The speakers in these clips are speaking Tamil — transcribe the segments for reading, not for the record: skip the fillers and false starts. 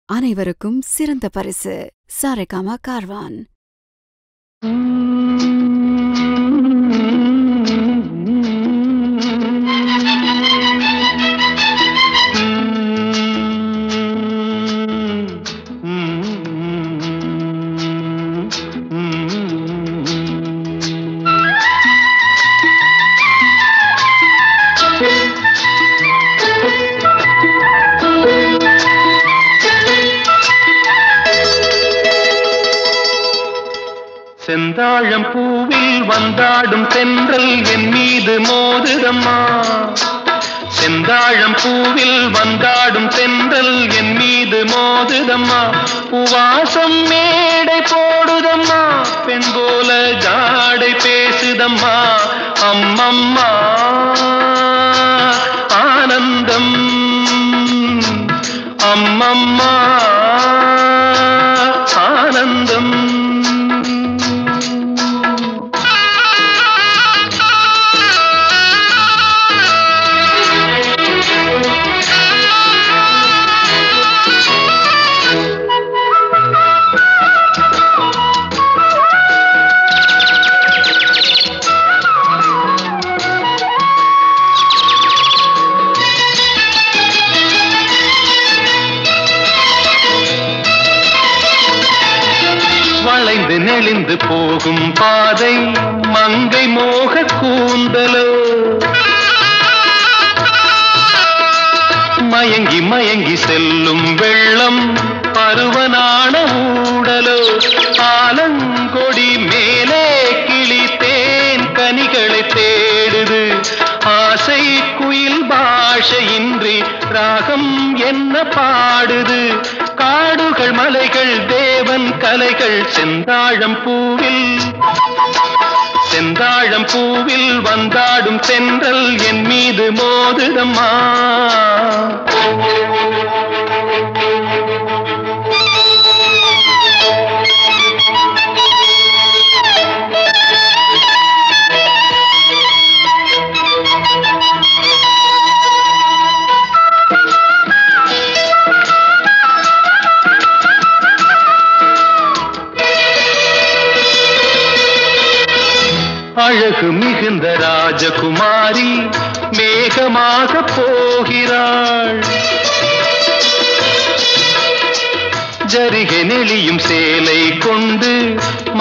அனைவருக்கும் சிறந்த பரிசு சாரேகாமா கார்வான். செந்தாழம் பூவில் வந்தாடும் தென்றல் என் மீது மோதுதம்மா. செந்தாழம் பூவில் வந்தாடும் தென்றல் என் மீது மோதுதம்மா. பூவாசம் மேடை போடுதம்மா, பெண் போல ஜாடை பேசுதம்மா. அம்மம்மா ஆனந்தம், அம்மம்மா ஆனந்தம். வளைந்து நெளிந்து போகும் பாதை மங்கை மோக கூந்தலோ, மயங்கி மயங்கி செல்லும் வெள்ளம் பருவனான ஊடலோ. ஆலங்கொடி மேலே கிளி தேன் கனிகளை தேடுது, ஆசை குயில் பாஷையின்றி ராகம் என்ன பாடுது. காடுகள் மலைகள் தேவன் கலைகள் செந்தாழம் பூவில், செந்தாழம் பூவில் வந்தாடும் தென்றல் என் மீது மோதுதம்மா. அழகு மிகுந்த ராஜகுமாரி மேகமாக போகிறாள், ஜரிகை நெளியும் சேலை கொண்டு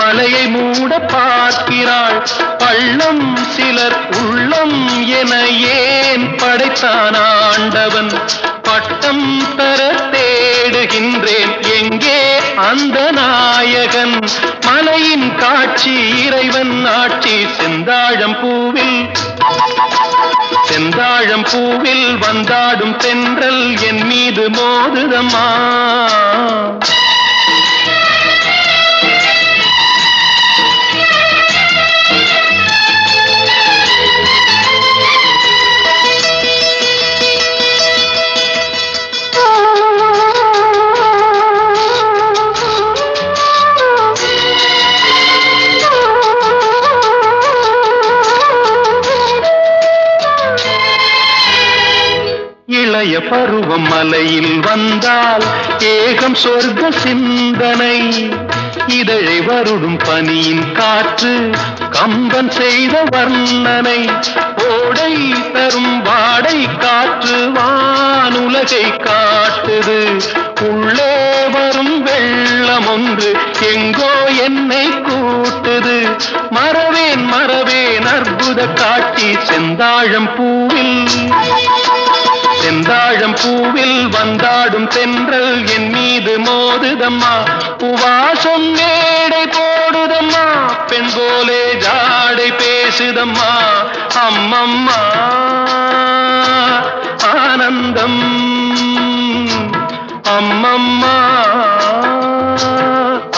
மலையை மூட பார்க்கிறாள். பள்ளம் சிலர் உள்ளம் என ஏன் படைத்தான் ஆண்டவன்? பட்டம் தர தேடுகின்றேன், எங்கே அந்த நாயகன்? மலையின் காட்சி இறைவன் ஆட்சி செந்தாழம் பூவில், செந்தாழம் பூவில் வந்தாடும் தென்றல் என் மீது மோதுதம்மா. இளைய பருவம் மலையில் வந்தால் ஏகம் சொர்க்க சிந்தனை. இதழை வருடும் பனியின் காற்று கம்பன் செய்த வர்ணனை. ஓடை தரும் வாடை காற்று வானுலகை காட்டுது. உள்ளே வரும் வெள்ளம் ஒன்று எங்கோ என்னை கூட்டுது. மறவேன் மறவேன் அற்புத காட்சி செந்தாழம் பூவில், செந்தாழம் பூவில் வந்தாடும் தென்றல் என் மீது மோதுதம்மா. பூவாசம் மேடை போடுதம்மா, பெண் போலே ஜாடை பேசுதம்மா. அம்மம்மா ஆனந்தம், அம்மம்மா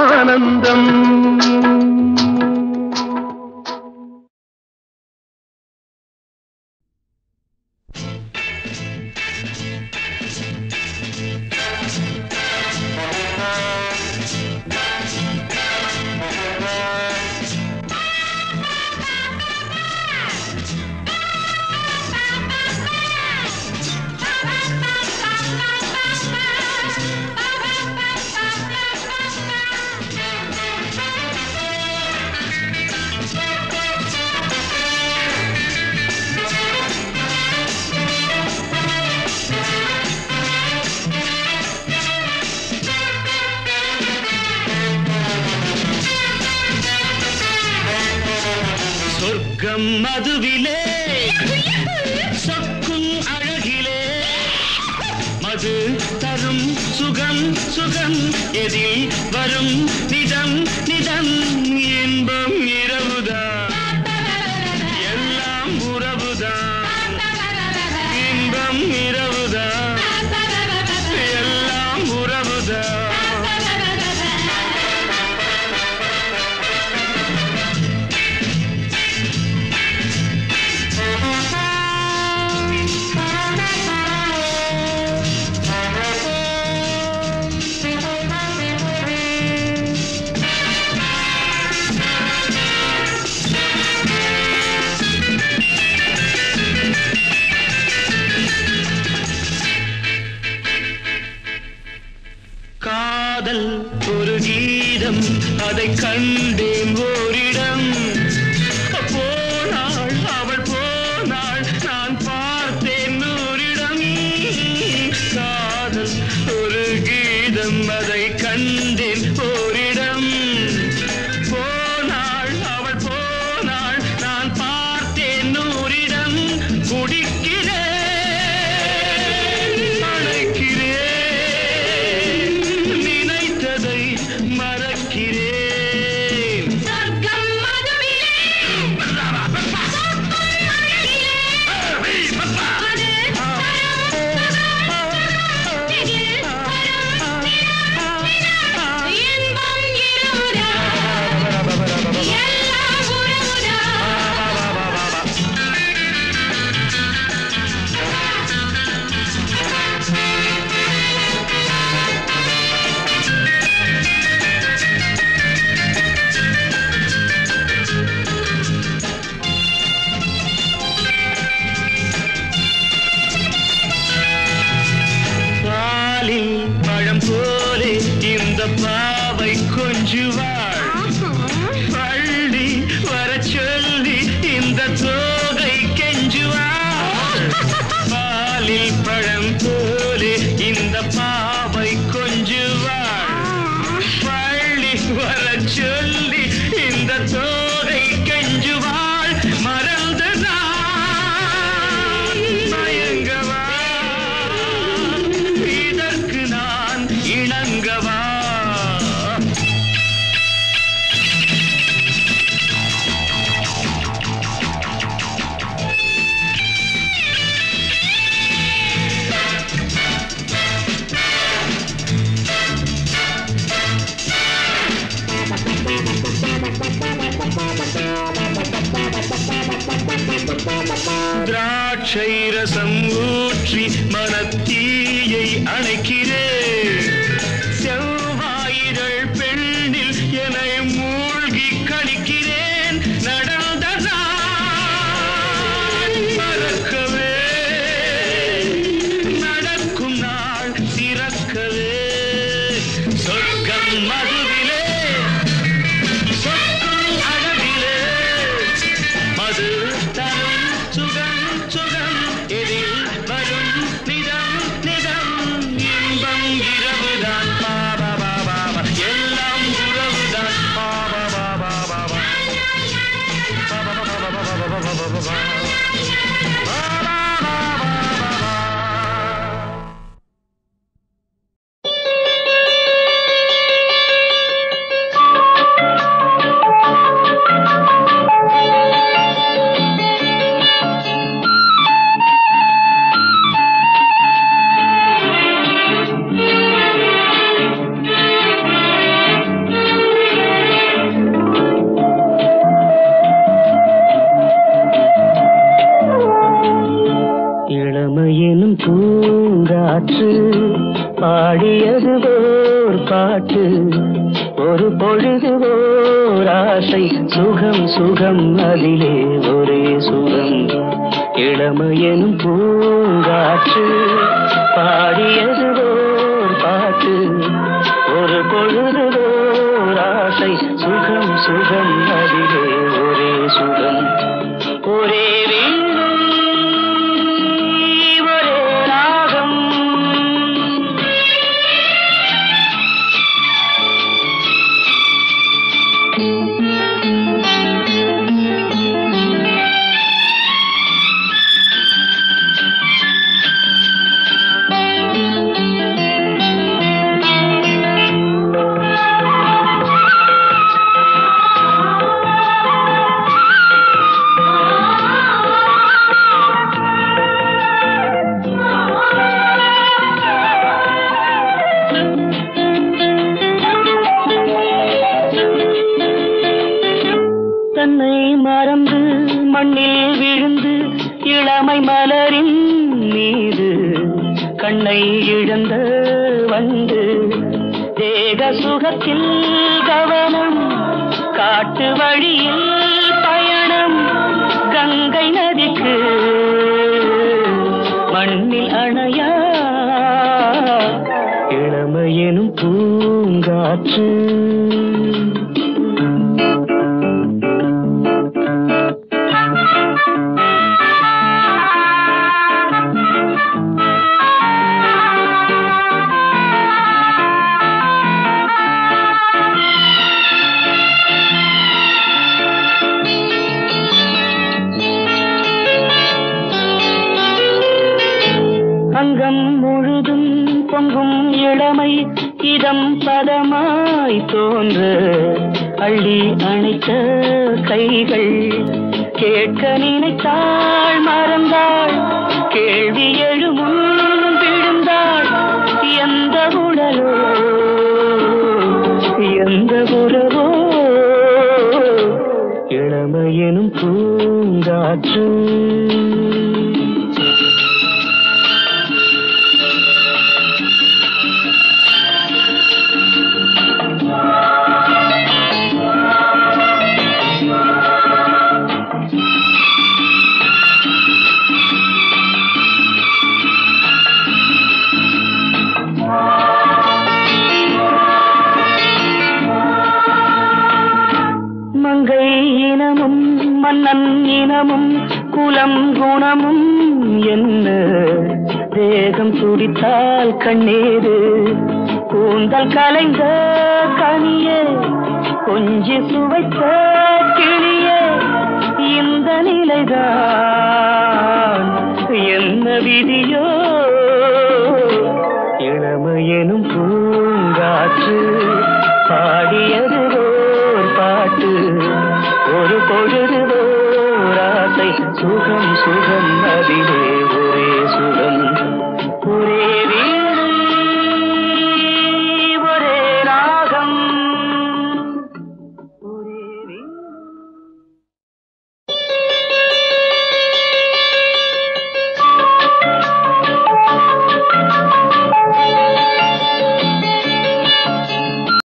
ஆனந்தம். சொர்க்கம் மதுவிலே சொக்கும் அழகிலே மது தரும் சுகம் சுகம் எதில் வரும் நிதம் நிதம் இன்பம் இரவுதான் எல்லாம் உறவுதான் இன்பம் இரவுதான் எல்லாம் உறவுதான் காதல் ஒரு கீதம் அதை கண்டேன் ஓரிடம் போனாள் அவள் போனாள் நான் பார்த்தேன் நூறிடம் காதல் ஒரு கீதம் அதை கண்டேன் ஓரிடம் போனாள் அவள் போனாள் நான் பார்த்தேன் நூறிடம் குடிக்கிறேன் பழம் போலே இந்த பாவை கொஞ்சுவாள் பள்ளி வர சொல்லி இந்த தோகை கெஞ்சுவாள் பாலில் பழம் போலே இந்த பாவை கொஞ்சுவாள் பள்ளி வர சொல்லி இந்த தோகை கெஞ்சுவாள் மறந்து நான் மயங்கவா இணங்கவா திராட்சை ரசம் ஊற்றி மனத்தீயை அணைக்கிறேன் செவ்வாயிரள் பெண்ணில் என்னை மூழ்கி கழிக்கிறேன் நடந்த நாள் மறக்கவே நடக்கும் நாள் திறக்கவே சொர்க்கம் மதுவிலே சொக்கும் அழகிலே மது தரும் சுகம் சுகம் எதில் வரும் நிதம் நிதம் இன்பம் இரவுதான் பாபா பாபா எல்லாம் உறவுதான் பாபா பாபா பாபா பாபா பாபா பாபா பாபா பூங்காற்று பாடியது ஓர் பாட்டு ஒரு பொழுது ஓர் ஆசை சுகம் சுகம் அதிலே ஒரே சுகம் இளமையெனும் பூங்காற்று பாடியது ஓர் பாட்டு ஒரு பொழுது ஓர் ஆசை சுகம் சுகம் அதிலே ஒரே சுகம் ஒரே தன்னை மறந்து மண்ணில் விழுந்து இளமை மலரின் மீது கண்ணை இழந்த வந்து தேக சுகத்தில் கவனம் காட்டு வழியில் பயணம் கங்கை நதிக்கு மண்ணில் அணையா இளமையெனும் பூங்காற்று. அங்கம் முழுதும் பொங்கும் இளமை இதம் பதமாய் தோன்ற அள்ளி அணைத்த கைகள் கேட்க நினைத்தாள் மறந்தாள் கேள்வி எழுமுன் விழுந்தாள் எந்த உடலோ எந்த உறவோ இளமையெனும் பூங்காற்று. மங்கை இனமும் மன்னன் இனமும் குலம் குணமும் என்ன தேகம் துடித்தால் கண்ணீரு கூந்தல் கலைந்த கனியே கொஞ்சி சுவைத்த கிளியே இந்த நிலைதான் என்ன விதியோ இளமையெனும் பூங்காற்று பாடியது பாட்டு ஒரு பொழுது ஓராசை சுகம் சுகம் அதிலே ஒரே சுகம் ஒரே